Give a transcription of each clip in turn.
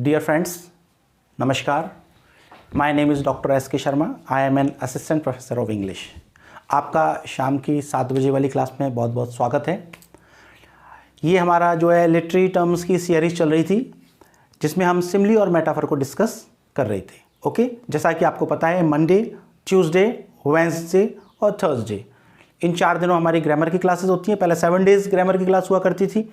Dear friends, नमस्कार. My name is Dr. S.K. Sharma. I am an assistant professor of English. आपका शाम की 7 बजे वाली क्लास में बहुत बहुत स्वागत है. ये हमारा जो है लिटरेरी टर्म्स की सीरीज चल रही थी जिसमें हम सिमिली और मेटाफर को डिस्कस कर रहे थे. ओके, जैसा कि आपको पता है मंडे, ट्यूसडे, वेडनेसडे और थर्सडे इन 4 दिनों हमारी ग्रामर की क्लासेस होती हैं. पहले 7 डेज़ ग्रामर की क्लास हुआ करती थी,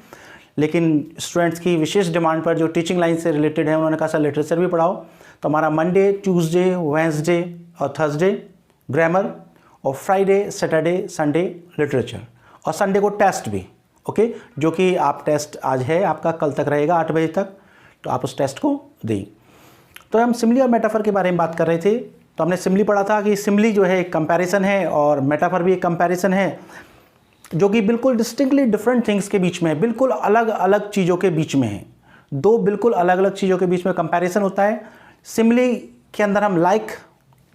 लेकिन स्टूडेंट्स की विशेष डिमांड पर जो टीचिंग लाइन से रिलेटेड है उन्होंने कहा सर लिटरेचर भी पढ़ाओ. तो हमारा मंडे, ट्यूसडे, वेडनेसडे और थर्सडे ग्रामर और फ्राइडे, सैटरडे, संडे लिटरेचर और संडे को टेस्ट भी. ओके, जो कि आप टेस्ट आज है आपका, कल तक रहेगा 8 बजे तक, तो आप उस टेस्ट को दें. तो हम सिमिली और मेटाफर के बारे में बात कर रहे थे. तो हमने सिमिली पढ़ा था कि सिमिली जो है एक कंपैरिजन है और मेटाफर भी एक कंपैरिजन है जो कि बिल्कुल डिस्टिंक्टली डिफरेंट थिंग्स के बीच में है, बिल्कुल अलग अलग चीज़ों के बीच में है. दो बिल्कुल अलग अलग चीज़ों के बीच में कंपैरिजन होता है. सिमिली के अंदर हम लाइक,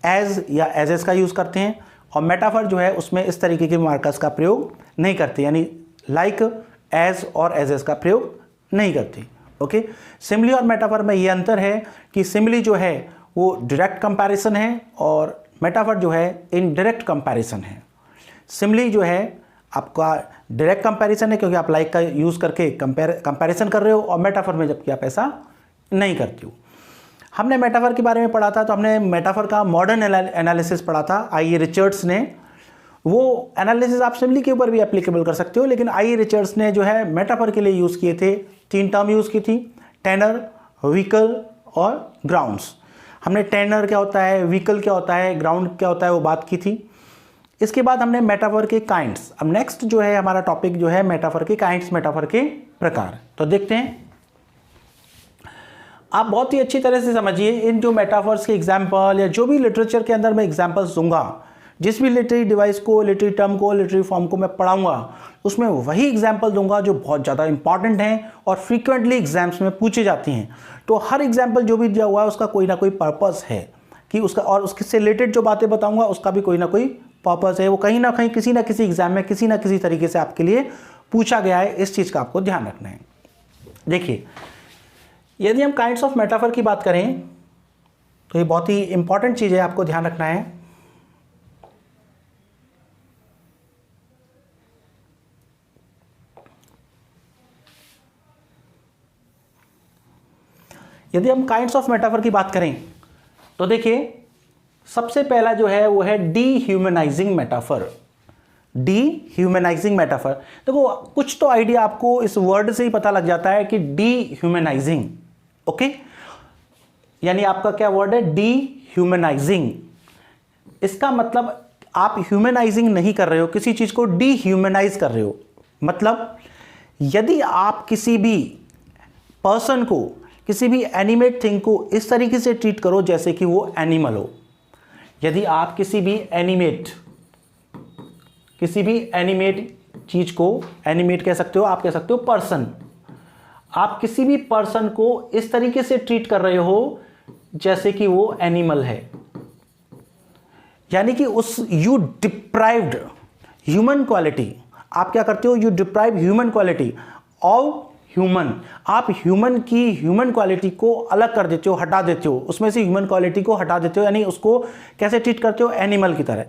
एज या एजेस का यूज़ करते हैं और मेटाफर जो है उसमें इस तरीके के मार्कर्स का प्रयोग नहीं करते, यानी लाइक, एज और एजेस का प्रयोग नहीं करते. ओके, सिमिली और मेटाफर में ये अंतर है कि सिमिली जो है वो डायरेक्ट कंपैरिजन है और मेटाफर जो है इनडायरेक्ट कंपैरिजन है. सिमिली जो है आपका डायरेक्ट कंपैरिजन है क्योंकि आप लाइक का यूज़ करके कंपैरिजन कर रहे हो, और मेटाफर में जबकि आप ऐसा नहीं करते हो. हमने मेटाफर के बारे में पढ़ा था, तो हमने मेटाफर का मॉडर्न एनालिसिस पढ़ा था आई रिचर्ड्स ने. वो एनालिसिस आप सिमिली के ऊपर भी एप्लीकेबल कर सकते हो, लेकिन आई रिचर्ड्स ने जो है मेटाफर के लिए यूज़ किए थे. 3 टर्म यूज़ की थी, टेनर, व्हीकल और ग्राउंड्स. हमने टेनर क्या होता है, व्हीकल क्या होता है, ग्राउंड क्या होता है वो बात की थी. इसके बाद हमने मेटाफर के काइंड्स. अब नेक्स्ट जो है हमारा टॉपिक जो है मेटाफर के काइंड्स, मेटाफर के प्रकार. तो देखते हैं, आप बहुत ही अच्छी तरह से समझिए इन जो मेटाफर्स के एग्जाम्पल या जो भी लिटरेचर के अंदर मैं एग्जाम्पल्स दूंगा, जिस भी लिटरेरी डिवाइस को, लिटरेरी टर्म को, लिटरेरी फॉर्म को मैं पढ़ाऊंगा, उसमें वही एग्जाम्पल दूंगा जो बहुत ज़्यादा इंपॉर्टेंट हैं और फ्रीक्वेंटली एग्जाम्स में पूछे जाती हैं. तो हर एग्जाम्पल जो भी दिया हुआ है उसका कोई ना कोई पर्पस है कि उसका, और उससे रिलेटेड जो बातें बताऊंगा उसका भी कोई ना कोई पर्पस है. वो कहीं ना कहीं किसी ना किसी एग्जाम में किसी ना किसी तरीके से आपके लिए पूछा गया है. इस चीज़ का आपको ध्यान रखना है. देखिए, यदि हम काइंड्स ऑफ मेटाफर की बात करें तो ये बहुत ही इंपॉर्टेंट चीज़ है, आपको ध्यान रखना है. यदि हम काइंड्स ऑफ मेटाफर की बात करें तो देखिए, सबसे पहला जो है वो है डीह्यूमनाइजिंग मेटाफर. डीह्यूमनाइजिंग मेटाफर, देखो कुछ तो आइडिया आपको इस वर्ड से ही पता लग जाता है कि डीह्यूमनाइजिंग. ओके, यानी आपका क्या वर्ड है, डीह्यूमनाइजिंग. इसका मतलब आप ह्यूमनाइजिंग नहीं कर रहे हो, किसी चीज को डीह्यूमनाइज कर रहे हो. मतलब यदि आप किसी भी पर्सन को, किसी भी एनिमेट थिंग को इस तरीके से ट्रीट करो जैसे कि वो एनिमल हो. यदि आप किसी भी एनिमेट चीज को, एनिमेट कह सकते हो, आप कह सकते हो पर्सन, आप किसी भी पर्सन को इस तरीके से ट्रीट कर रहे हो जैसे कि वो एनिमल है, यानी कि उस यू डिप्राइव्ड ह्यूमन क्वालिटी. आप क्या करते हो, you deprive human quality of human. आप ह्यूमन की ह्यूमन क्वालिटी को अलग कर देते हो, हटा देते हो, उसमें से ह्यूमन क्वालिटी को हटा देते हो, यानी उसको कैसे ट्रीट करते हो, एनिमल की तरह.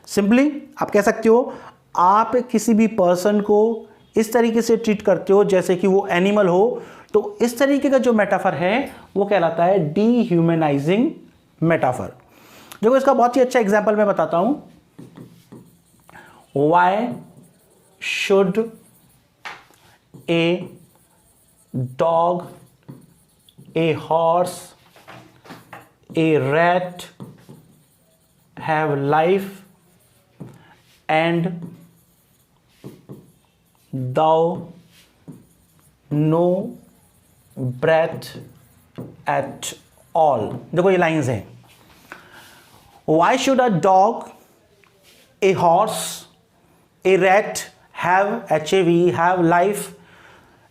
सिंपली आप कह सकते हो आप किसी भी पर्सन को इस तरीके से ट्रीट करते हो जैसे कि वो एनिमल हो. तो इस तरीके का जो मेटाफर है वो कहलाता है डीह्यूमनाइजिंग मेटाफर. देखो इसका बहुत ही अच्छा एग्जांपल मैं बताता हूं. Why should A dog, a horse, a rat have life and thou no breath at all. देखो ये लाइन्स हैं. Why should a dog, a horse, a rat have have life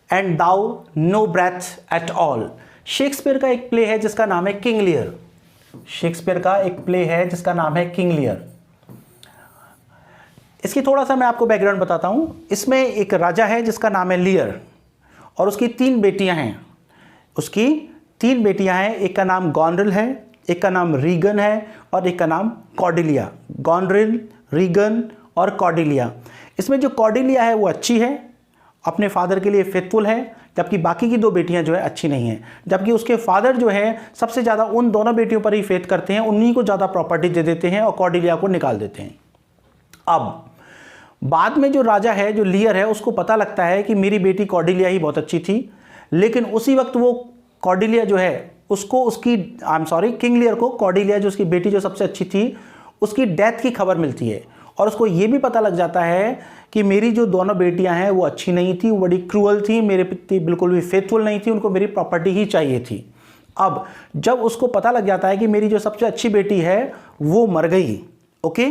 and thou no breath at all? Shakespeare का एक play है जिसका नाम है King Lear. Shakespeare का एक प्ले है जिसका नाम है किंग लियर. इसकी थोड़ा सा मैं आपको बैकग्राउंड बताता हूं. इसमें एक राजा है जिसका नाम है लियर और उसकी 3 बेटियां हैं. उसकी 3 बेटियां हैं, एक का नाम गॉनरिल है, एक का नाम रीगन है और एक का नाम कॉर्डेलिया। गॉनरिल, रीगन और कॉर्डेलिया। इसमें जो कॉर्डेलिया है वो अच्छी है, अपने फादर के लिए फेथफुल है, जबकि बाकी की 2 बेटियां जो है अच्छी नहीं हैं। जबकि उसके फादर जो है सबसे ज़्यादा उन दोनों बेटियों पर ही फेथ करते हैं, उन्हीं को ज़्यादा प्रॉपर्टी दे देते हैं और कॉर्डेलिया को निकाल देते हैं। अब बाद में जो राजा है, जो लियर है, उसको पता लगता है कि मेरी बेटी कॉर्डेलिया ही बहुत अच्छी थी, लेकिन उसी वक्त वो कॉर्डेलिया जो है उसको उसकी किंग लियर को कॉर्डेलिया जो उसकी बेटी जो सबसे अच्छी थी उसकी डेथ की खबर मिलती है और उसको ये भी पता लग जाता है कि मेरी जो दोनों बेटियां हैं वो अच्छी नहीं थी, वो बड़ी क्रूअल थी, मेरे प्रति बिल्कुल भी फेथफुल नहीं थी, उनको मेरी प्रॉपर्टी ही चाहिए थी। अब जब उसको पता लग जाता है कि मेरी जो सबसे अच्छी बेटी है वो मर गई, ओके,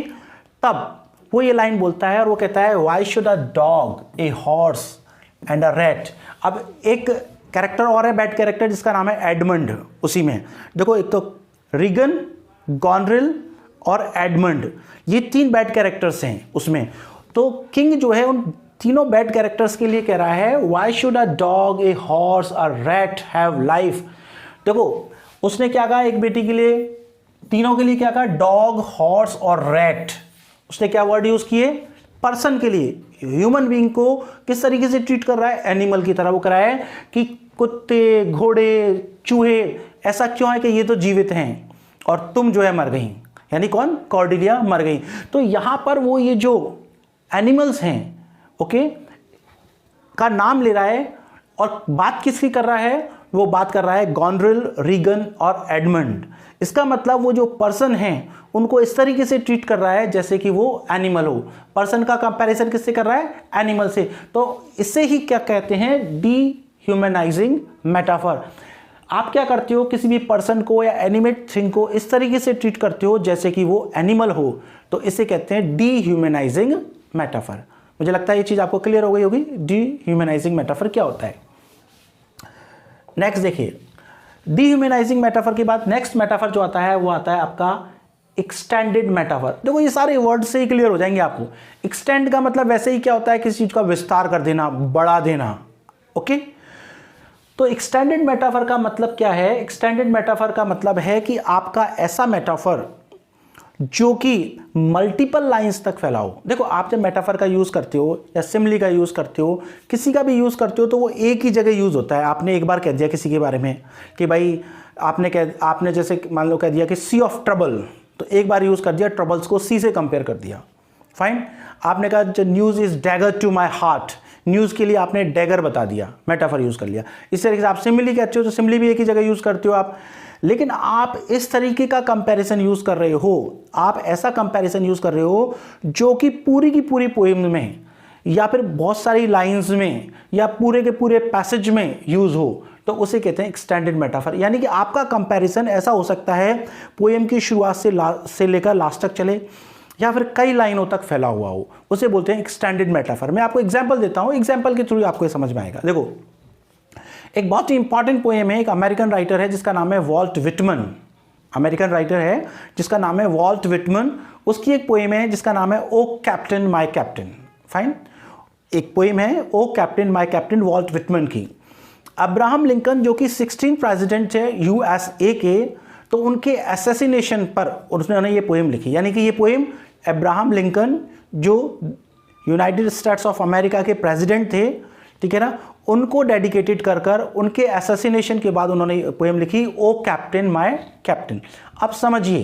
तब वो ये लाइन बोलता है और वो कहता है why should a dog, a horse and a rat. अब एक कैरेक्टर और है, बैड कैरेक्टर, जिसका नाम है एडमंड। उसी में देखो, एक तो रीगन, गॉनरिल और एडमंड, ये 3 बैड कैरेक्टर्स हैं उसमें। तो किंग जो है उन तीनों बैड कैरेक्टर्स के लिए कह रहा है why should a dog, a horse, a rat have life. देखो उसने क्या कहा एक बेटी के लिए, तीनों के लिए क्या कहा, डॉग, हॉर्स और रैट। उसने क्या वर्ड यूज किए, पर्सन के लिए, ह्यूमन बीइंग को किस तरीके से ट्रीट कर रहा है, एनिमल की तरह वो कर रहा है कि कुत्ते, घोड़े, चूहे ऐसा क्यों है कि ये तो जीवित हैं और तुम जो है मर गई, यानी कौन, कॉर्डेलिया मर गई। तो यहां पर वो ये जो एनिमल्स हैं, ओके, का नाम ले रहा है और बात किसकी कर रहा है, वो बात कर रहा है गॉनरिल, रीगन और एडमंड। इसका मतलब वो जो पर्सन हैं उनको इस तरीके से ट्रीट कर रहा है जैसे कि वो एनिमल हो। पर्सन का कंपैरिजन किससे कर रहा है, एनिमल से। तो इससे ही क्या कहते हैं, डीह्यूमनाइजिंग मेटाफर। आप क्या करते हो, किसी भी पर्सन को या एनिमेट थिंग को इस तरीके से ट्रीट करते हो जैसे कि वो एनिमल हो, तो इसे कहते हैं डीह्यूमनाइजिंग मेटाफर। मुझे लगता है ये चीज आपको क्लियर हो गई होगी, डीह्यूमनाइजिंग मेटाफर क्या होता है। नेक्स्ट देखिए, डीह्यूमनाइजिंग मेटाफर के बाद नेक्स्ट मेटाफर जो आता है वो आता है आपका एक्सटेंडेड मेटाफर। देखो ये सारे वर्ड से ही क्लियर हो जाएंगे आपको। एक्सटेंड का मतलब वैसे ही क्या होता है, किसी चीज का विस्तार कर देना, बढ़ा देना, ओके। तो एक्सटेंडेड मेटाफर का मतलब क्या है, एक्सटेंडेड मेटाफर का मतलब है कि आपका ऐसा मेटाफर जो कि मल्टीपल लाइंस तक फैला हो। देखो आप जब मेटाफर का यूज करते हो या सिमिली का यूज करते हो, किसी का भी यूज करते हो, तो वो एक ही जगह यूज होता है। आपने एक बार कह दिया किसी के बारे में कि भाई आपने जैसे मान लो कह दिया कि सी ऑफ ट्रबल, तो एक बार यूज कर दिया, ट्रबल्स को सी से कंपेयर कर दिया, फाइन। आपने कहा news is dagger to my heart, news के लिए आपने डैगर बता दिया, मेटाफर यूज कर लिया। इस तरीके से आप सिमिली कहते हो तो सिमिली भी एक ही जगह यूज करते हो आप। लेकिन आप इस तरीके का कंपैरिजन यूज कर रहे हो, आप ऐसा कंपैरिजन यूज कर रहे हो जो कि पूरी की पूरी पोएम में या फिर बहुत सारी लाइंस में या पूरे के पूरे पैसेज में यूज हो, तो उसे कहते हैं एक्सटेंडेड मेटाफर। यानी कि आपका कंपैरिजन ऐसा हो सकता है पोएम की शुरुआत से लेकर लास्ट तक चले या फिर कई लाइनों तक फैला हुआ हो, उसे बोलते हैं एक्सटेंडेड मेटाफर। मैं आपको एग्जांपल देता हूं, एग्जांपल के थ्रू आपको ये समझ में आएगा। देखो एक बहुत ही इंपॉर्टेंट पोएम है, एक अमेरिकन राइटर है जिसका नाम है वॉल्ट विटमन। अमेरिकन राइटर है जिसका नाम है वॉल्ट विटमन। उसकी एक पोएम है जिसका नाम है O captain my captain, fine. एक पोएम है O captain my captain, Walt Whitman की। अब्राहम लिंकन जो कि 16 प्रेसिडेंट है यूएसए के, तो उनके असैसिनेशन पर उन्होंने ये पोएम लिखी। यानी कि ये पोएम अब्राहम लिंकन जो यूनाइटेड स्टेट्स ऑफ अमेरिका के प्रेसिडेंट थे, ठीक है ना, उनको डेडिकेटेड कर कर उनके असैसिनेशन के बाद उन्होंने पोएम लिखी ओ कैप्टन माय कैप्टन। अब समझिए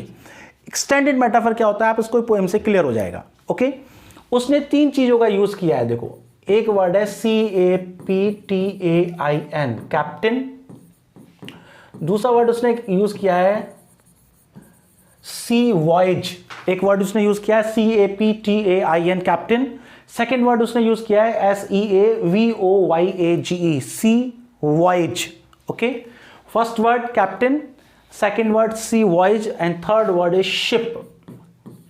एक्सटेंडेड मेटाफर क्या होता है, आप इसको पोएम से क्लियर हो जाएगा, ओके। उसने 3 चीजों का यूज किया है। देखो एक वर्ड है CAPTAIN, कैप्टन। दूसरा वर्ड उसने यूज किया है सी वॉयज, एक वर्ड उसने यूज किया है CAPTAIN, कैप्टन। सेकेंड वर्ड उसने यूज किया है SEAVOYAGE, sea voyage, okay. First word captain, second word sea voyage and third word is ship,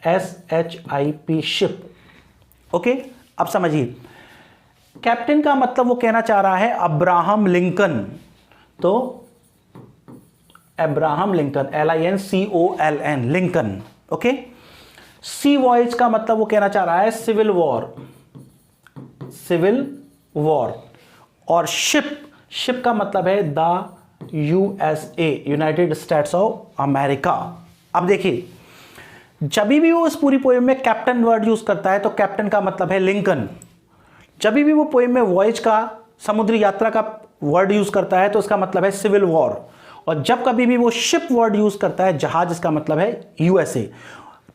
SHIP, ship, okay. अब समझिए कैप्टन का मतलब वो कहना चाह रहा है अब्राहम लिंकन, तो Abraham Lincoln LINCOLN, Lincoln, okay. Sea voyage का मतलब वो कहना चाह रहा है सिविल वॉर, सिविल वॉर। और शिप का मतलब है the USA, United States of America. अब देखिए, जब भी वो इस पूरी पोएम में कैप्टन वर्ड यूज करता है तो कैप्टन का मतलब है लिंकन। जब भी वो पोएम में वॉयज का, समुद्री यात्रा का वर्ड यूज करता है तो इसका मतलब है सिविल वॉर। और जब कभी भी वो शिप वर्ड यूज करता है, जहाज, इसका मतलब है USA।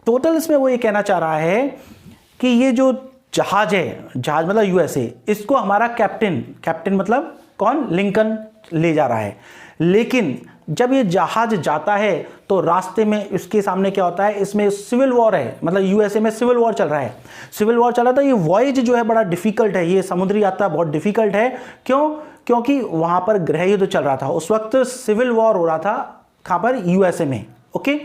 टोटल इसमें वो ये कहना चाह रहा है कि ये जो जहाज है, जहाज मतलब USA, इसको हमारा कैप्टन मतलब कौन, लिंकन ले जा रहा है। लेकिन जब ये जहाज जाता है तो रास्ते में इसके सामने क्या होता है, इसमें सिविल वॉर है, मतलब USA में सिविल वॉर चल रहा है। सिविल वॉर चल रहा था, ये वॉयज जो है बड़ा डिफिकल्ट है, ये समुद्री यात्रा बहुत डिफिकल्ट है। क्यों? क्योंकि वहां पर गृह युद्ध चल रहा था उस वक्त, सिविल वॉर हो रहा था कहां पर, USA में। ओके,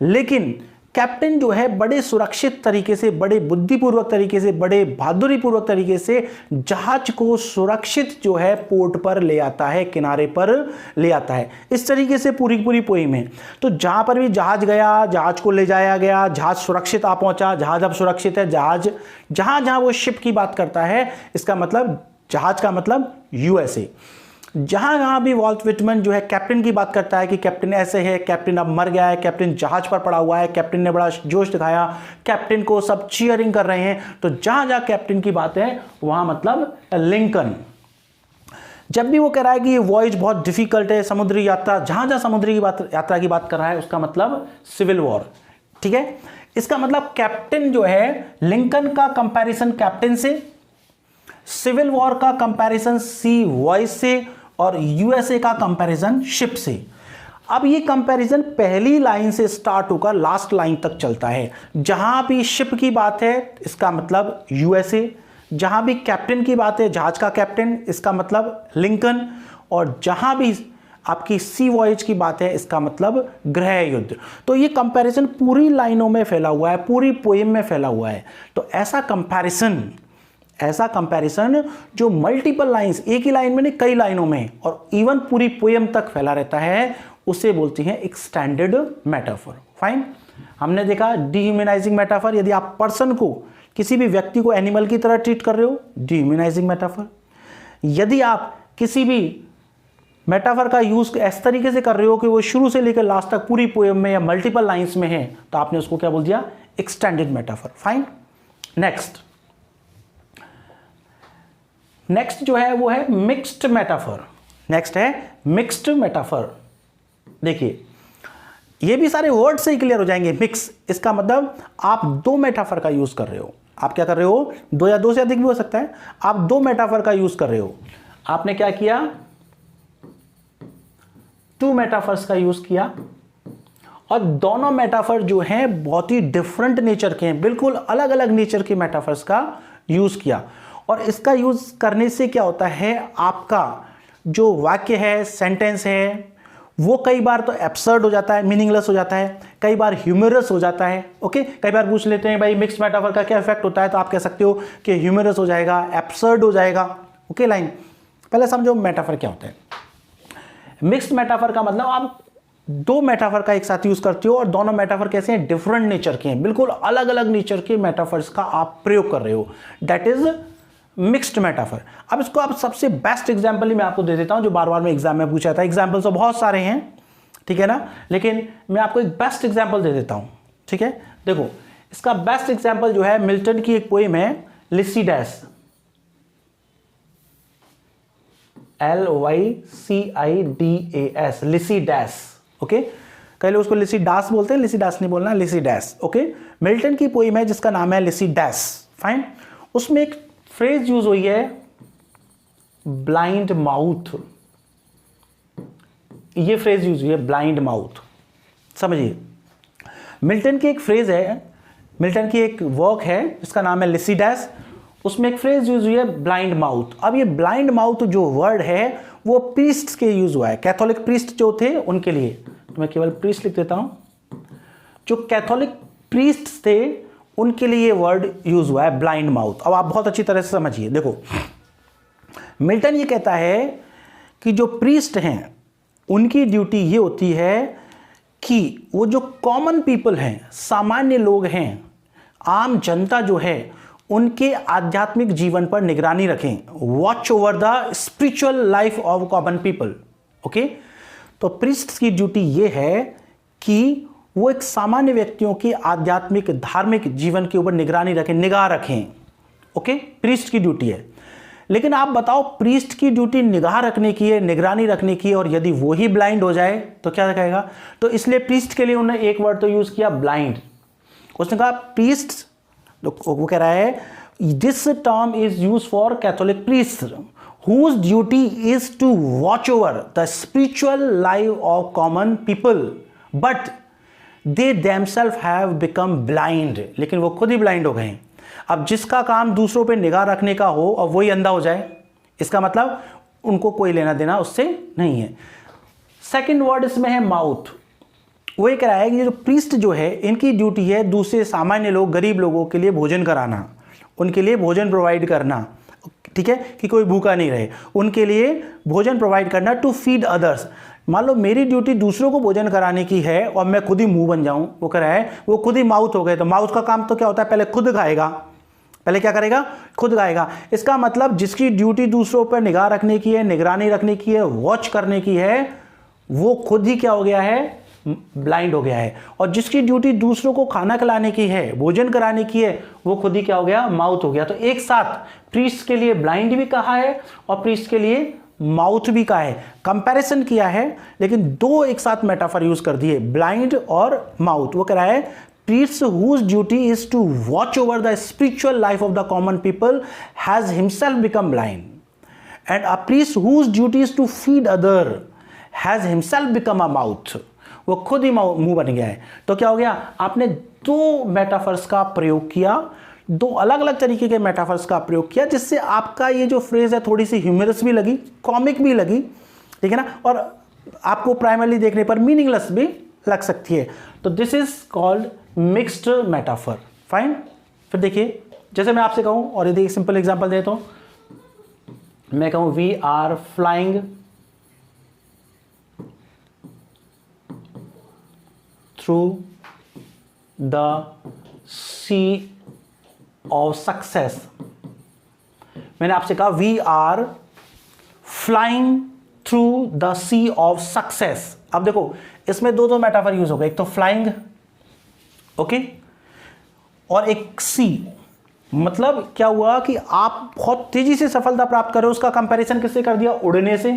लेकिन कैप्टन जो है बड़े सुरक्षित तरीके से, बड़े बुद्धिपूर्वक तरीके से, बड़े बहादुरीपूर्वक तरीके से जहाज को सुरक्षित जो है पोर्ट पर ले आता है, किनारे पर ले आता है। इस तरीके से पूरी पोएम है। तो जहां पर भी जहाज गया, जहाज को ले जाया गया, जहाज सुरक्षित आ पहुंचा, जहाज अब सुरक्षित है, जहाज जहां जहां वो शिप की बात करता है, इसका मतलब जहाज का मतलब USA। जहां जहां भी वॉल्ट विटमैन जो है कैप्टन की बात करता है कि कैप्टन ऐसे है, कैप्टन अब मर गया है, कैप्टन जहाज पर पड़ा हुआ है, कैप्टन ने बड़ा जोश दिखाया, कैप्टन को सब चीयरिंग कर रहे हैं, तो जहां जहां कैप्टन की बात है वहां मतलब लिंकन। जब भी वो कह रहा है कि ये वॉयज बहुत डिफिकल्ट है, समुद्री यात्रा, जहां जहां समुद्री की यात्रा की बात कर रहा है, उसका मतलब सिविल वॉर। ठीक है, इसका मतलब कैप्टन जो है, लिंकन का कंपैरिजन कैप्टन से, सिविल वॉर का कंपैरिजन सी वॉयज से, और USA का कंपैरिजन शिप से। अब ये कंपैरिजन पहली लाइन से स्टार्ट होकर लास्ट लाइन तक चलता है। जहां भी शिप की बात है इसका मतलब USA, जहां भी कैप्टन की बात है, जहाज का कैप्टन, इसका मतलब लिंकन, और जहां भी आपकी सी वॉयज की बात है इसका मतलब गृह युद्ध। तो ये कंपैरिजन पूरी लाइनों में फैला हुआ है, पूरी पोएम में फैला हुआ है। तो ऐसा कंपैरिजन जो मल्टीपल लाइंस, एक ही लाइन में नहीं कई लाइनों में, और इवन पूरी पोएम तक फैला रहता है, उसे बोलती हैं एक्सटेंडेड मेटाफर। फाइन, हमने देखा डिह्यूमनाइजिंग मेटाफर, यदि आप पर्सन को, किसी भी व्यक्ति को एनिमल की तरह ट्रीट कर रहे हो, डिह्यूमनाइजिंग मेटाफर। यदि आप किसी भी मेटाफर का यूज इस तरीके से कर रहे हो कि वो शुरू से लेकर लास्ट तक पूरी पोएम में या मल्टीपल लाइंस में है, तो आपने उसको क्या बोल दिया, एक्सटेंडेड मेटाफर। फाइन, नेक्स्ट जो है वो है मिक्स्ड मेटाफर। नेक्स्ट है मिक्स्ड मेटाफर। देखिए, ये भी सारे वर्ड से ही क्लियर हो जाएंगे। मिक्स, इसका मतलब आप दो मेटाफर का यूज कर रहे हो। आप क्या कर रहे हो, दो या दो से अधिक भी हो सकता है, आप दो मेटाफर का यूज कर रहे हो। आपने क्या किया, टू मेटाफर्स का यूज किया, और दोनों मेटाफर जो हैं बहुत ही डिफरेंट नेचर के हैं, बिल्कुल अलग अलग नेचर के मेटाफर्स का यूज किया। और इसका यूज करने से क्या होता है, आपका जो वाक्य है, सेंटेंस है, वो कई बार तो एब्सर्ड हो जाता है, मीनिंगलेस हो जाता है, कई बार ह्यूमरस हो जाता है। ओके, कई बार पूछ लेते हैं भाई मिक्स मेटाफर का क्या इफेक्ट होता है, तो आप कह सकते हो कि ह्यूमरस हो जाएगा, एब्सर्ड हो जाएगा। ओके, लाइन पहले समझो मेटाफर क्या होता है। मिक्स्ड मेटाफर का मतलब आप दो मेटाफर का एक साथ यूज करते हो, और दोनों मेटाफर कैसे हैं, डिफरेंट नेचर के हैं, बिल्कुल अलग अलग नेचर के मेटाफर्स का आप प्रयोग कर रहे हो, दैट इज मिक्स्ड मेटाफर। अब इसको आप सबसे बेस्ट एग्जांपल ही मैं आपको दे देता हूं, जो बार बार में एग्जाम में पूछा था। एग्जांपल तो बहुत सारे हैं, ठीक है ना, लेकिन मैं आपको एक बेस्ट एग्जांपल दे देता हूं। ठीक है, देखो इसका बेस्ट एग्जांपल जो है, मिल्टन की एक पोएम है लिसिडास, LYCIDAS, लिसिडास। ओके, कई लोग उसको लिसिडास बोलते हैं, लिसिडास नहीं बोलना, लिसिडास। ओके, मिल्टन की पोएम है जिसका नाम है लिसिडास। फाइन, उसमें एक फ्रेज यूज हुई है ब्लाइंड माउथ। ये फ्रेज यूज हुई है ब्लाइंड माउथ, समझिए। मिल्टन की एक फ्रेज है, मिल्टन की एक वर्क है जिसका नाम है लिसिडास, उसमें एक फ्रेज यूज हुई है ब्लाइंड माउथ। अब ये ब्लाइंड माउथ जो वर्ड है वो प्रीस्ट के यूज हुआ है, कैथोलिक प्रीस्ट जो थे उनके लिए। तो मैं केवल प्रीस्ट लिख देता हूं, जो कैथोलिक प्रीस्ट थे उनके लिए ये वर्ड यूज हुआ है ब्लाइंड माउथ। अब आप बहुत अच्छी तरह से समझिए। देखो, मिल्टन ये कहता है कि जो प्रीस्ट हैं उनकी ड्यूटी ये होती है कि वो जो कॉमन पीपल हैं, सामान्य लोग हैं, आम जनता जो है, उनके आध्यात्मिक जीवन पर निगरानी रखें, watch over the spiritual life of common people. Okay, तो प्रीस्ट की ड्यूटी ये है कि वो एक सामान्य व्यक्तियों की आध्यात्मिक धार्मिक जीवन के ऊपर निगरानी रखें, निगाह रखें। ओके, प्रीस्ट की ड्यूटी है। लेकिन आप बताओ, प्रीस्ट की ड्यूटी निगाह रखने की है, निगरानी रखने की है, और यदि वो ही ब्लाइंड हो जाए तो क्या कहेगा? तो इसलिए प्रीस्ट के लिए उन्होंने एक वर्ड तो यूज किया, ब्लाइंड। उसने कहा प्रीस्ट, वो कह रहा है this term is use for Catholic priest whose duty is to watch over the spiritual life of common people, but they themselves have become blind। लेकिन वो खुद ही ब्लाइंड हो गए। अब जिसका काम दूसरों पे निगाह रखने का हो और वही अंधा हो जाए, इसका मतलब उनको कोई लेना देना उससे नहीं है। सेकंड वर्ड इसमें है माउथ। वो ये कह रहा है कि जो प्रीस्ट जो है, इनकी ड्यूटी है दूसरे सामान्य लोग, गरीब लोगों के लिए भोजन कराना, उनके लिए भोजन प्रोवाइड करना, ठीक है, कि कोई भूखा नहीं रहे, उनके लिए भोजन प्रोवाइड करना, टू फीड अदर्स। मान लो मेरी ड्यूटी दूसरों को भोजन कराने की है और मैं खुद ही मुंह बन जाऊं, वो कह रहा है वो खुद ही माउथ हो गए। तो माउथ का काम तो क्या होता है? पहले खुद खाएगा, पहले क्या करेगा? खुद खाएगा। इसका मतलब जिसकी ड्यूटी दूसरों पर निगाह रखने की है, निगरानी रखने की है, वॉच करने की है, वो खुद ही क्या हो गया है? ब्लाइंड हो गया है। और जिसकी ड्यूटी दूसरों को खाना खिलाने की है, भोजन कराने की है, वो खुद ही क्या हो गया? माउथ हो गया। तो एक साथ प्रीस्ट के लिए ब्लाइंड भी कहा है और प्रीस्ट के लिए माउथ भी कहा है। कंपैरिजन किया है, लेकिन दो एक साथ मेटाफर यूज कर दिए, ब्लाइंड और माउथ। वो कह रहा है priest whose duty is to watch over the spiritual life of the common people has himself become blind, and a priest whose duty is to feed other has himself become a mouth। वो खुद ही मुंह बन गया है। तो क्या हो गया? आपने दो मेटाफर्स का प्रयोग किया, दो अलग अलग तरीके के मेटाफर्स का प्रयोग किया, जिससे आपका ये जो फ्रेज है थोड़ी सी ह्यूमरस भी लगी, कॉमिक भी लगी, ठीक है ना, और आपको प्राइमरली देखने पर मीनिंगलेस भी लग सकती है। तो this is called mixed metaphor. Fine. फिर देखिए, जैसे मैं आपसे कहूं, और यदि एक सिंपल एग्जांपल देता हूं, मैं कहूं we are flying through the sea of success. मैंने आपसे कहा we are flying through the sea of success. अब देखो, इसमें दो मेटाफर यूज हो गए, एक तो फ्लाइंग, ओके, और एक सी। मतलब क्या हुआ कि आप बहुत तेजी से सफलता प्राप्त कर रहे हो, उसका कंपैरिजन किससे कर दिया? उड़ने से।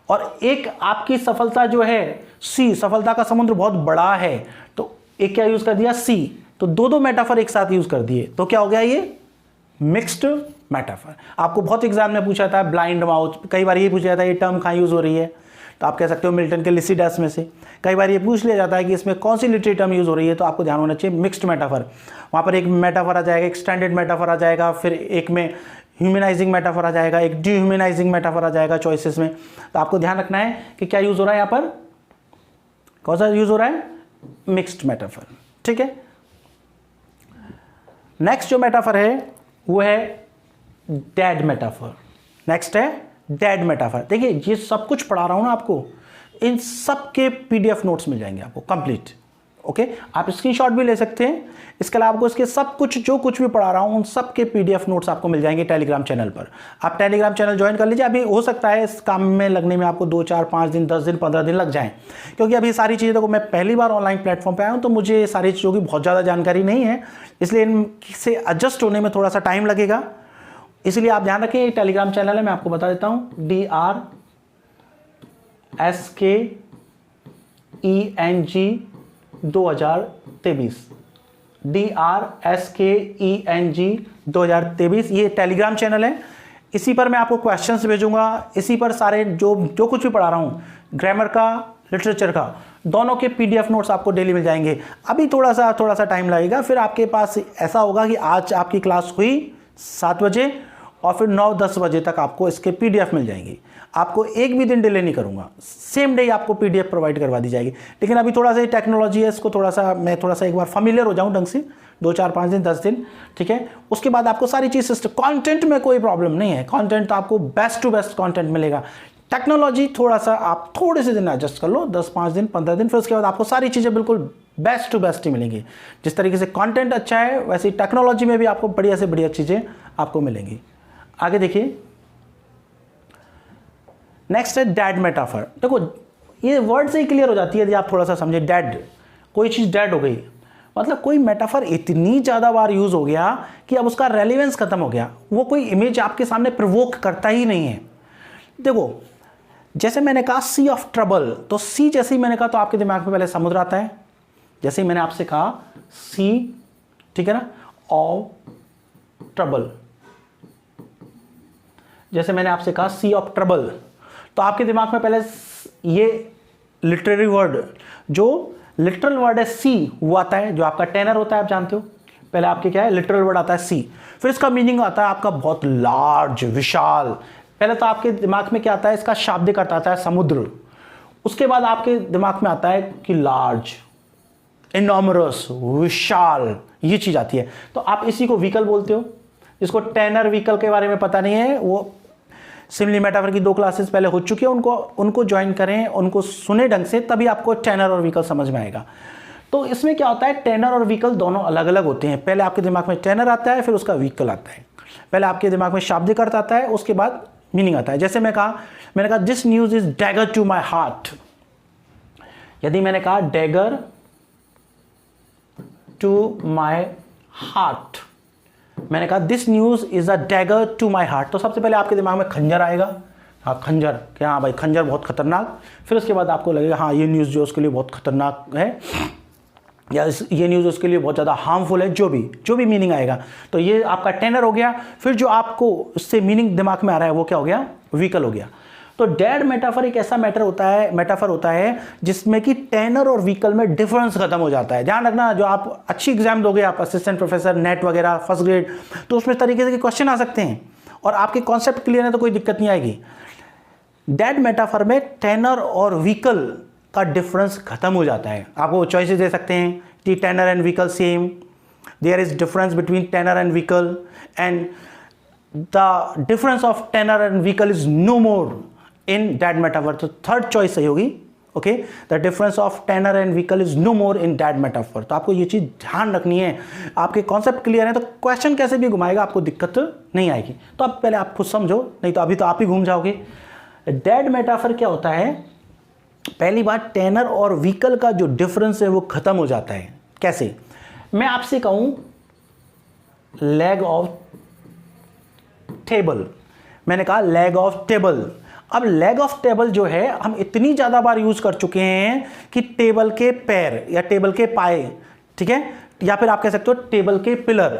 और एक आपकी सफलता जो है सी, सफलता का समुद्र बहुत बड़ा है, तो एक क्या यूज कर दिया? सी। तो दो मेटाफर एक साथ यूज कर दिए, तो क्या हो गया? ये मिक्स्ड मेटाफर। आपको बहुत एग्जाम में पूछा था ब्लाइंड माउथ, कई बार ये पूछा जाता है ये टर्म कहाँ यूज हो रही है, तो आप कह सकते हो मिल्टन के लिसिडस में से। कई बार ये पूछ लिया जाता है कि इसमें कौन सी लिटरेरी टर्म यूज हो रही है, तो आपको ध्यान होना चाहिए मिक्स्ड मेटाफर। वहाँ पर एक मेटाफर आ जाएगा, एक स्टैंडर्ड मेटाफर आ जाएगा, फिर एक में ह्यूमनाइजिंग मेटाफर आ जाएगा, एक डिह्यूमनाइजिंग मेटाफर आ जाएगा चॉइसेस में। तो आपको ध्यान रखना है कि क्या यूज हो रहा है, यहाँ पर कौन सा यूज हो रहा है? मिक्स्ड मेटाफर, ठीक है। नेक्स्ट जो मेटाफर है वो है डेड मेटाफर। नेक्स्ट है डेड मेटाफर। देखिए, ये सब कुछ पढ़ा रहा हूं ना आपको, इन सब के पीडीएफ नोट्स मिल जाएंगे आपको कंप्लीट, ओके। आप स्क्रीनशॉट भी ले सकते हैं। इसके अलावा आपको इसके सब कुछ जो कुछ भी पढ़ा रहा हूं उन सब के पीडीएफ नोट्स आपको मिल जाएंगे टेलीग्राम चैनल पर। आप टेलीग्राम चैनल ज्वाइन कर लीजिए। अभी हो सकता है इस काम में लगने में आपको 2, 4, 5 दिन, 10 दिन, 15 दिन लग जाएं, क्योंकि अभी सारी चीज़ें देखो, मैं पहली बार ऑनलाइन प्लेटफॉर्म पर आया हूँ, तो मुझे सारी चीज़ों की बहुत ज़्यादा जानकारी नहीं है, इसलिए इनसे एडजस्ट होने में थोड़ा सा टाइम लगेगा। इसलिए आप ध्यान रखें, एक टेलीग्राम चैनल है, मैं आपको बता देता हूँ, DRSKENG 2023, DRSKENG 2023, ये टेलीग्राम चैनल है। इसी पर मैं आपको क्वेश्चंस भेजूंगा, इसी पर सारे जो कुछ भी पढ़ा रहा हूँ, ग्रामर का, लिटरेचर का, दोनों के पीडीएफ नोट्स आपको डेली मिल जाएंगे। अभी थोड़ा सा टाइम लगेगा, फिर आपके पास ऐसा होगा कि आज आपकी क्लास हुई 7 बजे और फिर 9-10 बजे तक आपको इसके पीडीएफ मिल जाएंगी। आपको एक भी दिन डिले नहीं करूंगा, सेम डे आपको पीडीएफ प्रोवाइड करवा दी जाएगी। लेकिन अभी थोड़ा सा टेक्नोलॉजी है, इसको मैं थोड़ा सा एक बार फैमिलियर हो जाऊं ढंग से, 2, 4, 5 दिन, 10 दिन, ठीक है। उसके बाद आपको सारी चीज़, कंटेंट में कोई प्रॉब्लम नहीं है, कंटेंट तो आपको बेस्ट टू बेस्ट कंटेंट मिलेगा। टेक्नोलॉजी थोड़ा सा आप थोड़े से दिन एडजस्ट कर लो, 10-5 दिन, 15 दिन, फिर उसके बाद आपको सारी चीज़ें बिल्कुल बेस्ट टू बेस्ट ही मिलेंगी। जिस तरीके से कंटेंट अच्छा है, वैसे ही टेक्नोलॉजी में भी आपको बढ़िया से बढ़िया चीज़ें आपको मिलेंगी। आगे देखिए, नेक्स्ट है डेड मेटाफर। देखो, ये वर्ड से ही क्लियर हो जाती है यदि आप थोड़ा सा समझे। डेड, कोई चीज़ डेड हो गई, मतलब कोई मेटाफर इतनी ज़्यादा बार यूज़ हो गया कि अब उसका रेलिवेंस खत्म हो गया, वो कोई इमेज आपके सामने प्रोवोक करता ही नहीं है। देखो जैसे मैंने कहा सी ऑफ ट्रबल, तो सी जैसे ही मैंने कहा तो आपके दिमाग में पहले समुद्र आता है। जैसे ही मैंने आपसे कहा सी, ठीक है ना, ऑफ ट्रबल, जैसे मैंने आपसे कहा सी ऑफ ट्रबल, तो आपके दिमाग में पहले ये लिटरेरी वर्ड, जो लिटरल वर्ड है सी, वो आता है, जो आपका टेनर होता है, आप जानते हो। पहले आपके क्या है, लिटरल वर्ड आता है सी, फिर इसका मीनिंग आता है आपका बहुत लार्ज, विशाल। पहले तो आपके दिमाग में क्या आता है, इसका शाब्दिक अर्थ आता है समुद्र। उसके बाद आपके दिमाग में आता है कि लार्ज, इनॉमरस, विशाल, ये चीज आती है। तो आप इसी को व्हीकल बोलते हो। जिसको टेनर व्हीकल के बारे में पता नहीं है, वो सिमिली मेटाफर की 2 क्लासेस पहले हो चुकी है, उनको ज्वाइन करें, उनको सुने ढंग से, तभी आपको टेनर और व्हीकल समझ में आएगा। तो इसमें क्या होता है, टेनर और व्हीकल दोनों अलग अलग होते हैं। पहले आपके दिमाग में टेनर आता है, फिर उसका व्हीकल आता है। पहले आपके दिमाग में शाब्दिक अर्थ आता है, उसके बाद मीनिंग आता है। जैसे मैंने कहा this news is dagger to my heart. यदि मैंने कहा डैगर टू माई हार्ट, मैंने कहा this news is a dagger to my heart, तो सबसे पहले आपके दिमाग में खंजर आएगा। हाँ खंजर, क्या, हाँ भाई खंजर बहुत खतरनाक। फिर उसके बाद आपको लगेगा हाँ ये न्यूज़ जो उसके लिए बहुत खतरनाक है, या ये न्यूज़ उसके लिए बहुत ज़्यादा हार्मफुल है, जो भी मीनिंग आएगा। तो ये आपका टेनर हो गया। फिर जो आपको उससे मीनिंग दिमाग में आ रहा है वो क्या हो गया, व्हीकल हो गया। तो डेड मेटाफर एक ऐसा मेटाफर होता है जिसमें कि टेनर और व्हीकल में डिफरेंस खत्म हो जाता है। ध्यान रखना, जो आप अच्छी एग्जाम दोगे, आप असिस्टेंट प्रोफेसर, नेट वगैरह, फर्स्ट ग्रेड, तो उसमें तरीके से क्वेश्चन आ सकते हैं और आपके कॉन्सेप्ट क्लियर है तो कोई दिक्कत नहीं आएगी। डेड मेटाफर में टेनर और व्हीकल का डिफरेंस खत्म हो जाता है। आपको चॉइसेस दे सकते हैं कि tenor and vehicle same, there is difference between tenor and vehicle, and the difference of tenor and vehicle is no more in dead metaphor. तो थर्ड चॉइस सही होगी। Okay, the difference of tenor and vehicle is no more in dead metaphor. तो आपको ये चीज ध्यान रखनी है। आपके कॉन्सेप्ट क्लियर है तो क्वेश्चन कैसे भी घुमाएगा आपको दिक्कत नहीं आएगी। तो अब पहले आप खुद समझो, नहीं तो अभी तो आप ही घूम जाओगे। डेड मेटाफर क्या होता है, पहली बात टेनर और व्हीकल का जो डिफरेंस है वो खत्म हो जाता है। कैसे, मैं आपसे कहूं लेग ऑफ टेबल, मैंने कहा लेग ऑफ टेबल। अब लेग ऑफ टेबल जो है हम इतनी ज़्यादा बार यूज कर चुके हैं कि टेबल के पैर या टेबल के पाए, ठीक है, या फिर आप कह सकते हो टेबल के पिलर।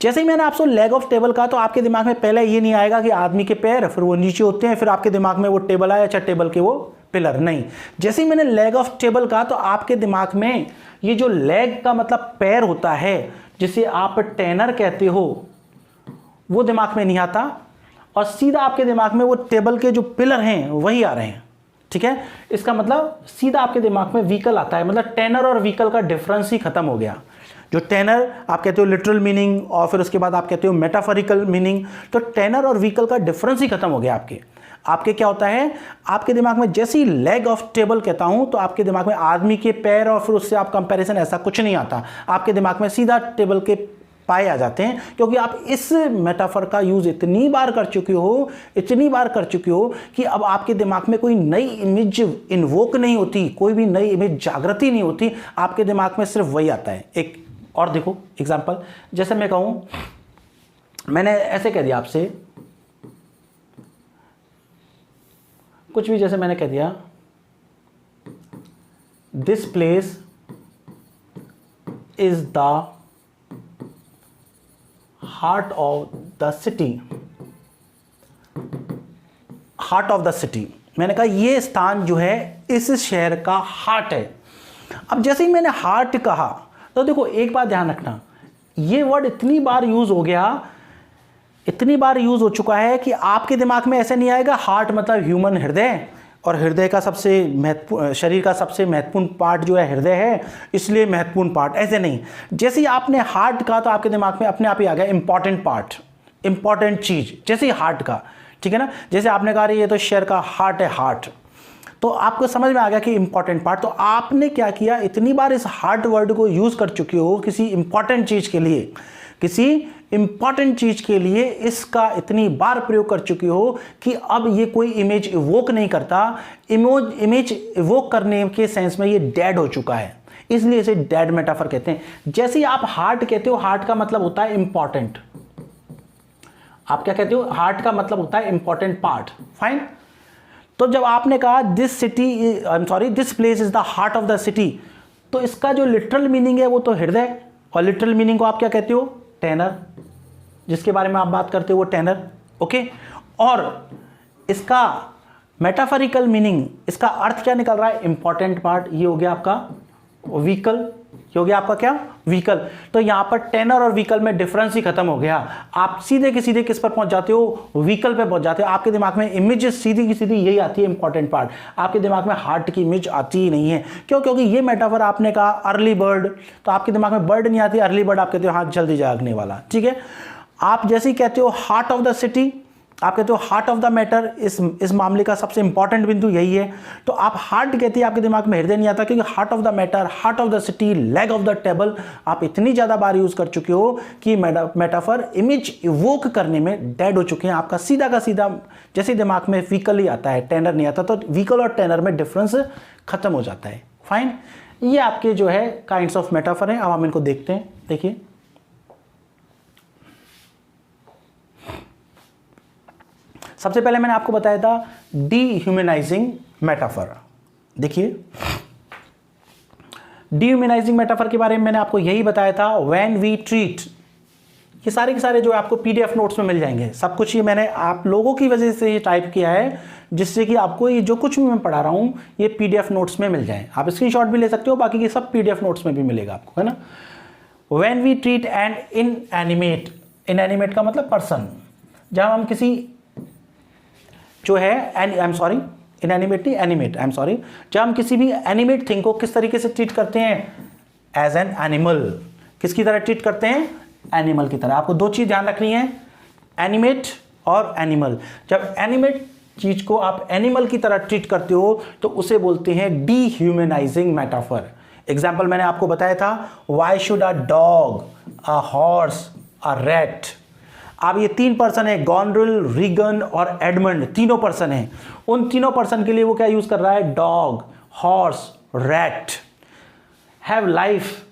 जैसे ही मैंने आपसे लेग ऑफ टेबल कहा तो आपके दिमाग में पहले ये नहीं आएगा कि आदमी के पैर, फिर वो नीचे होते हैं, फिर आपके दिमाग में वो टेबल आया, अच्छा टेबल के वो पिलर, नहीं। जैसे ही मैंने लेग ऑफ टेबल कहा तो आपके दिमाग में ये जो लेग का मतलब पैर होता है, जिसे आप टेनर कहते हो, वो दिमाग में नहीं आता, और सीधा आपके दिमाग में वो टेबल के जो पिलर हैं वही आ रहे हैं। ठीक है, इसका मतलब सीधा आपके दिमाग में व्हीकल आता है। मतलब टेनर और व्हीकल का डिफरेंस ही खत्म हो गया। जो टेनर आप कहते हो लिटरल मीनिंग, और फिर उसके बाद आप कहते हो मेटाफोरिकल मीनिंग, तो टेनर और व्हीकल का डिफरेंस ही खत्म हो गया आपके क्या होता है, आपके दिमाग में जैसे ही लेग ऑफ टेबल कहता हूं तो आपके दिमाग में आदमी के पैर और फिर उससे आप कंपैरिजन ऐसा कुछ नहीं आता। आपके दिमाग में सीधा टेबल के पाए आ जाते हैं, क्योंकि आप इस मेटाफर का यूज इतनी बार कर चुके हो कि अब आपके दिमाग में कोई नई इमेज इन्वोक नहीं होती, कोई भी नई इमेज जागृति नहीं होती, आपके दिमाग में सिर्फ वही आता है। एक और देखो एग्जांपल, जैसे मैं कहूं, मैंने ऐसे कह दिया आपसे कुछ भी, जैसे मैंने कह दिया this place is the heart of the city, मैंने कहा ये स्थान जो है इस शहर का हार्ट है। अब जैसे ही मैंने हार्ट कहा तो देखो एक बात ध्यान रखना, ये वर्ड इतनी बार यूज हो चुका है कि आपके दिमाग में ऐसे नहीं आएगा हार्ट मतलब ह्यूमन हृदय, और हृदय का सबसे महत्वपूर्ण, शरीर का सबसे महत्वपूर्ण पार्ट जो है हृदय है, इसलिए महत्वपूर्ण पार्ट, ऐसे नहीं। जैसे ही आपने हार्ट कहा तो आपके दिमाग में अपने आप ही आ गया इंपॉर्टेंट पार्ट, इंपॉर्टेंट चीज, जैसे ही हार्ट का, ठीक है ना। जैसे आपने कहा ये तो शहर का हार्ट है, हार्ट, तो आपको समझ में आ गया कि इंपॉर्टेंट पार्ट। तो आपने क्या किया, इतनी बार इस हार्ट वर्ड को यूज कर चुके हो किसी इंपॉर्टेंट चीज के लिए किसी इंपॉर्टेंट चीज के लिए इसका इतनी बार प्रयोग कर चुके हो कि अब ये कोई इमेज इवोक नहीं करता, इमेज इवोक करने के सेंस में ये डेड हो चुका है, इसलिए इसे डेड मेटाफर कहते हैं। जैसे ही आप हार्ट कहते हो, हार्ट का मतलब होता है इंपॉर्टेंट। आप क्या कहते हो? हार्ट का मतलब होता है इंपॉर्टेंट पार्ट। फाइन। तो जब आपने कहा this place is the heart of the city, तो इसका जो लिटरल मीनिंग है वो तो हृदय, और लिटरल मीनिंग को आप क्या कहते हो? टेनर। जिसके बारे में आप बात करते हो वो टेनर। ओके। और इसका मेटाफरिकल मीनिंग, इसका अर्थ क्या निकल रहा है? Important part. ये हो गया आपका व्हीकल। ये हो गया आपका क्या? व्हीकल। तो यहां पर टेनर और व्हीकल में डिफरेंस ही खत्म हो गया। आप सीधे के सीधे किस पर पहुंच जाते हो? व्हीकल पे पहुंच जाते हो। आपके दिमाग में इमेज सीधी की सीधी यही आती है, इंपॉर्टेंट पार्ट। आपके दिमाग में हार्ट की इमेज आती ही नहीं है। क्यों? क्योंकि ये मेटाफर आपने कहा अर्ली बर्ड, तो आपके दिमाग में बर्ड नहीं आती, अर्ली बर्ड आप कहते हो हाँ जल्दी जागने वाला। ठीक है। आप जैसे ही कहते हो हार्ट ऑफ द सिटी, आप कहते हो हार्ट ऑफ द मैटर, इस मामले का सबसे इंपॉर्टेंट बिंदु यही है। तो आप हार्ट कहते हैं, आपके दिमाग में हृदय नहीं आता, क्योंकि heart of the matter, heart of the city, leg of the table आप इतनी ज्यादा बार यूज कर चुके हो कि मेटाफर इमेज इवोक करने में डेड हो चुके हैं। आपका सीधा का सीधा जैसे दिमाग में व्हीकल ही आता है, टेनर नहीं आता, तो व्हीकल और टेनर में डिफरेंस खत्म हो जाता है। फाइन। ये आपके जो है काइंड्स ऑफ मेटाफर हैं। अब हम इनको देखते हैं। देखिए, सबसे पहले मैंने आपको बताया था डीह्यूमनाइजिंग मेटाफर। देखिए, डीह्यूमनाइजिंग मेटाफर के बारे में मैंने आपको यही बताया था, व्हेन वी ट्रीट। ये सारे के सारे जो आपको पीडीएफ नोट्स में मिल जाएंगे। सब कुछ ये मैंने आप लोगों की वजह से ये टाइप किया है, जिससे कि आपको ये जो कुछ भी मैं पढ़ा रहा हूं ये पीडीएफ नोट्स में मिल जाए। आप स्क्रीनशॉट भी ले सकते हो, बाकी के सब पीडीएफ नोट्स में भी मिलेगा आपको, है ना। When we treat and inanimate, inanimate का मतलब पर्सन, जब हम किसी जो है इनएनिमेट नहीं, एनिमेट, आई एम सॉरी, जब हम किसी भी एनिमेट थिंग को किस तरीके से ट्रीट करते हैं? As an animal. किसकी तरह ट्रीट करते हैं? एनिमल की तरह। आपको दो चीज ध्यान रखनी है, एनिमेट और एनिमल। जब एनिमेट चीज को आप एनिमल की तरह ट्रीट करते हो तो उसे बोलते हैं डीह्यूमनाइजिंग मेटाफर। एग्जाम्पल मैंने आपको बताया था, why should a dog, a horse, a rat. अब ये तीन पर्सन है, गॉनरिल, रीगन और एडमंड, तीनों पर्सन हैं। उन तीनों पर्सन के लिए वो क्या यूज कर रहा है? Dog, horse, rat have life.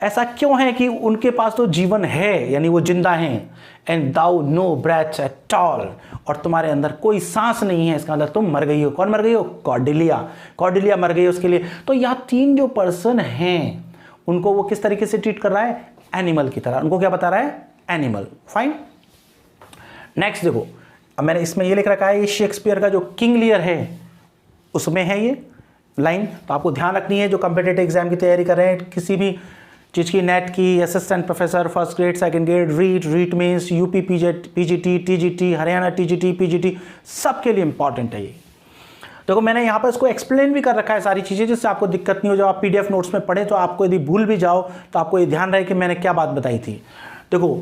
ऐसा क्यों है कि उनके पास तो जीवन है, यानी वो जिंदा हैं। And thou no breath at all, और तुम्हारे अंदर कोई सांस नहीं है, इसका मतलब तुम मर गई हो। कौन मर गई हो? कॉर्डेलिया। कॉर्डेलिया मर गई उसके लिए। तो यहाँ तीन जो पर्सन हैं उनको वो किस तरीके से ट्रीट कर रहा है? एनिमल की तरह। उनको क्या बता रहा है? एनिमल। फाइन। नेक्स्ट देखो, अब मैंने इसमें ये लिख रखा है, ये शेक्सपियर का जो किंग लियर है उसमें है ये लाइन, तो आपको ध्यान रखनी है। जो कॉम्पिटिटिव एग्जाम की तैयारी कर रहे हैं, किसी भी चीज़ की, नेट की, assistant professor, first grade, second grade, REET means, UP PGT, TGT, Haryana TGT, PGT, सबके लिए इंपॉर्टेंट है ये। देखो, मैंने यहाँ पर इसको एक्सप्लेन भी कर रखा है सारी चीज़ें, जिससे आपको दिक्कत नहीं हो। जब आप पीडीएफ नोट्स में पढ़ें तो आपको यदि भूल भी जाओ तो आपको ये ध्यान रहे कि मैंने क्या बात बताई थी। देखो,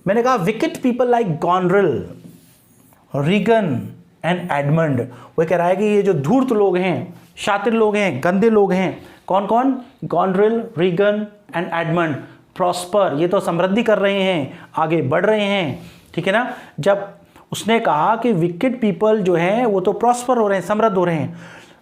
मैंने कहा wicked people like Goneril, Regan and Edmund. वो कह रहा है कि ये जो धूर्त लोग हैं, शातिर लोग हैं, गंदे लोग हैं, कौन कौन? Goneril, Regan and Edmund, prosper, ये तो समृद्धि कर रहे हैं, आगे बढ़ रहे हैं। ठीक है ना। जब उसने कहा कि विकेट पीपल जो हैं वो तो प्रॉस्पर हो रहे हैं, समृद्ध हो रहे हैं,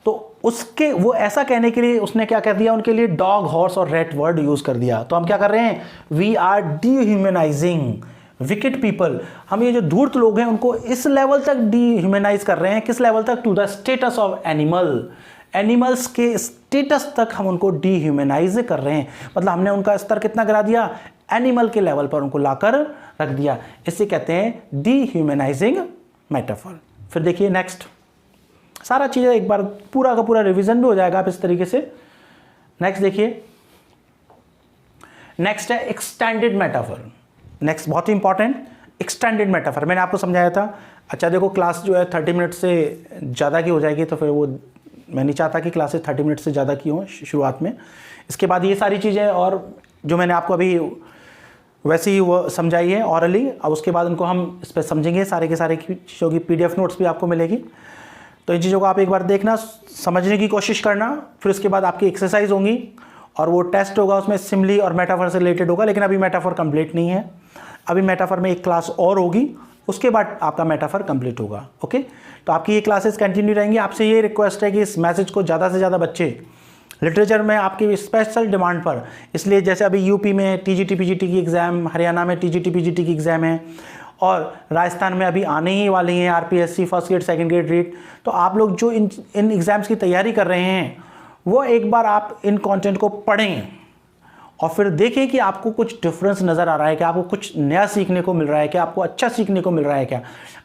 तो उसके वो ऐसा कहने के लिए उसने क्या कह दिया? उनके लिए डॉग, हॉर्स और रैट वर्ड यूज कर दिया। तो हम क्या कर रहे हैं? We are dehumanising wicked people. हम ये जो धूर्त लोग हैं उनको इस लेवल तक डीह्यूमनाइज कर रहे हैं। किस लेवल तक? To the status of animal. Animals के स्टेटस तक हम उनको डीह्यूमनाइज कर रहे हैं। मतलब हमने उनका स्तर कितना गिरा दिया? एनिमल के लेवल पर उनको लाकर रख दिया। इसे कहते हैं डीह्यूमनाइजिंग मेटाफर। फिर देखिए नेक्स्ट, सारा चीज़ें एक बार पूरा का पूरा रिवीजन भी हो जाएगा आप इस तरीके से। नेक्स्ट देखिए, नेक्स्ट है एक्सटेंडेड मेटाफर। नेक्स्ट बहुत ही इंपॉर्टेंट, एक्सटेंडेड मेटाफर। मैंने आपको समझाया था। अच्छा देखो, क्लास जो है 30 मिनट से ज़्यादा की हो जाएगी, तो फिर वो मैं नहीं चाहता कि क्लासेस 30 मिनट से ज़्यादा की हों शुरुआत में। इसके बाद ये सारी चीज़ें और जो मैंने आपको अभी वैसे ही वो समझाई है ऑरली, अब उसके बाद उनको हम इस पर समझेंगे। सारे के सारे चीज़ों की पीडीएफ नोट्स भी आपको मिलेगी। तो इन चीज़ों को आप एक बार देखना, समझने की कोशिश करना, फिर उसके बाद आपकी एक्सरसाइज होंगी और वो टेस्ट होगा उसमें सिमिली और मेटाफर से रिलेटेड होगा, लेकिन अभी मेटाफर कंप्लीट नहीं है। अभी मेटाफर में एक क्लास और होगी, उसके बाद आपका मेटाफर कंप्लीट होगा। ओके, तो आपकी ये क्लासेस कंटिन्यू रहेंगी। आपसे ये रिक्वेस्ट है कि इस मैसेज को ज़्यादा से ज़्यादा बच्चे, लिटरेचर में आपकी स्पेशल डिमांड पर, इसलिए जैसे अभी यूपी में टीजीटी पीजीटी की एग्ज़ाम, हरियाणा में टीजीटी पीजीटी की एग्ज़ाम है, और राजस्थान में अभी आने ही वाली हैं RPSC first grade second grade REET. तो आप लोग जो इन एग्ज़ाम्स की तैयारी कर रहे हैं, वो एक बार आप इन कंटेंट को पढ़ें और फिर देखें कि आपको कुछ डिफरेंस नज़र आ रहा है, कि आपको कुछ नया सीखने को मिल रहा है, कि आपको अच्छा सीखने को मिल रहा है क्या।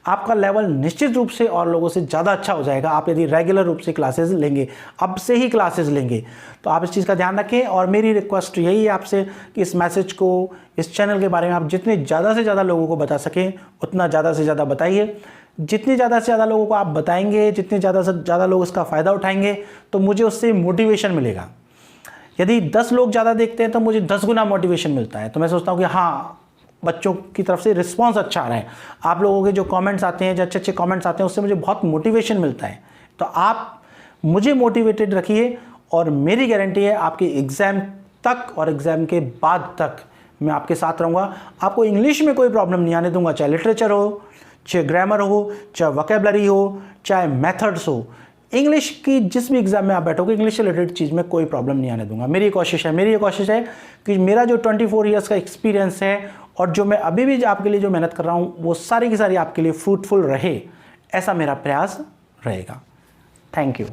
आपका लेवल निश्चित रूप से और लोगों से ज़्यादा अच्छा हो जाएगा आप यदि रेगुलर रूप से क्लासेस लेंगे, अब से ही क्लासेस लेंगे। तो आप इस चीज़ का ध्यान रखें, और मेरी रिक्वेस्ट यही है आपसे कि इस मैसेज को, इस चैनल के बारे में आप जितने ज़्यादा से ज़्यादा लोगों को बता सकें उतना ज़्यादा से ज़्यादा बताइए। जितने ज़्यादा से ज़्यादा लोगों को आप बताएंगे, जितने ज़्यादा से ज़्यादा लोग इसका फ़ायदा उठाएंगे, तो मुझे उससे मोटिवेशन मिलेगा। यदि 10 लोग ज़्यादा देखते हैं तो मुझे 10 गुना मोटिवेशन मिलता है। तो मैं सोचता हूँ कि हाँ, बच्चों की तरफ से रिस्पांस अच्छा आ रहा है, आप लोगों के जो कमेंट्स आते हैं, जो अच्छे अच्छे कमेंट्स आते हैं, उससे मुझे बहुत मोटिवेशन मिलता है। तो आप मुझे मोटिवेटेड रखिए, और मेरी गारंटी है आपके एग्ज़ाम तक और एग्ज़ाम के बाद तक मैं आपके साथ रहूँगा। आपको इंग्लिश में कोई प्रॉब्लम नहीं आने दूंगा, चाहे लिटरेचर हो, चाहे ग्रामर हो, चाहे वोकेबलरी हो, चाहे मेथड्स हो। इंग्लिश की जिस भी एग्जाम में आप बैठोगे, इंग्लिश से रिलेटेड चीज़ में कोई प्रॉब्लम नहीं आने दूंगा। मेरी ये कोशिश है कि मेरा जो 24 ईयर्स का एक्सपीरियंस है और जो मैं अभी भी आपके लिए जो मेहनत कर रहा हूँ, वो सारी की सारी आपके लिए फ्रूटफुल रहे, ऐसा मेरा प्रयास रहेगा। Thank you.